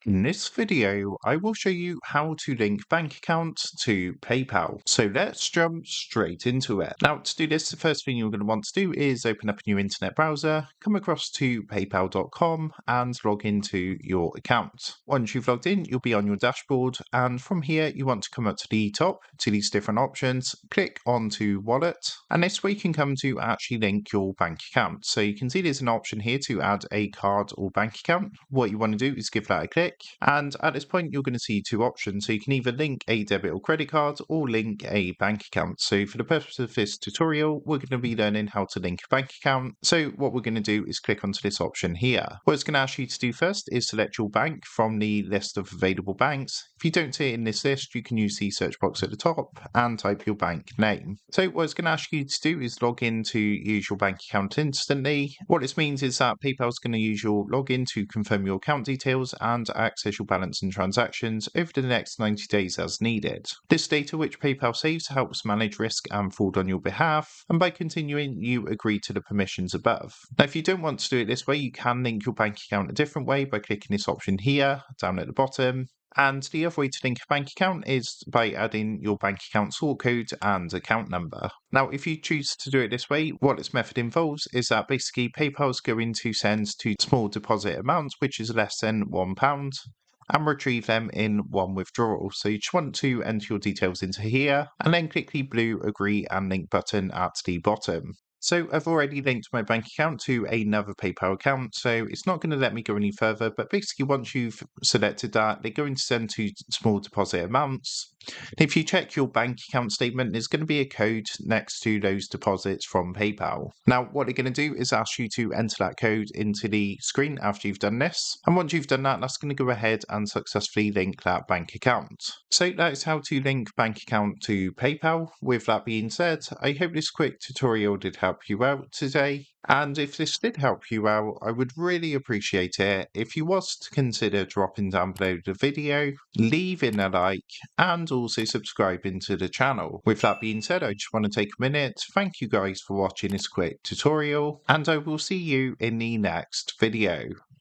In this video, I will show you how to link bank accounts to PayPal. So let's jump straight into it. Now, to do this, the first thing you're going to want to do is open up a new internet browser, come across to paypal.com and log into your account. Once you've logged in, you'll be on your dashboard. And from here, you want to come up to the top to these different options, click onto wallet. And this way you can come to actually link your bank account. So you can see there's an option here to add a card or bank account. What you want to do is give that a click. And at this point, you're going to see two options. So you can either link a debit or credit card or link a bank account. So for the purpose of this tutorial, we're going to be learning how to link a bank account. So what we're going to do is click onto this option here. What it's going to ask you to do first is select your bank from the list of available banks. If you don't see it in this list, you can use the search box at the top and type your bank name. So what it's going to ask you to do is log in to use your bank account instantly. What this means is that PayPal is going to use your login to confirm your account details and access your balance and transactions over the next 90 days as needed. This data which PayPal saves helps manage risk and fraud on your behalf, and by continuing, you agree to the permissions above. Now, if you don't want to do it this way, you can link your bank account a different way by clicking this option here, down at the bottom. And the other way to link a bank account is by adding your bank account sort code and account number. Now, if you choose to do it this way, what this method involves is that basically PayPal is going to send two small deposit amounts, which is less than £1, and retrieve them in one withdrawal. So you just want to enter your details into here and then click the blue agree and link button at the bottom. So I've already linked my bank account to another PayPal account, so it's not going to let me go any further, but basically once you've selected that, they're going to send two small deposit amounts. If you check your bank account statement, there's going to be a code next to those deposits from PayPal. Now, what they're going to do is ask you to enter that code into the screen after you've done this, and once you've done that, that's going to go ahead and successfully link that bank account. So that is how to link bank account to PayPal. With that being said, I hope this quick tutorial did help you out today, and if this did help you out, I would really appreciate it if you was to consider dropping down below the video, leaving a like, and also subscribing to the channel. With that being said, I just want to take a minute to thank you guys for watching this quick tutorial, and I will see you in the next video.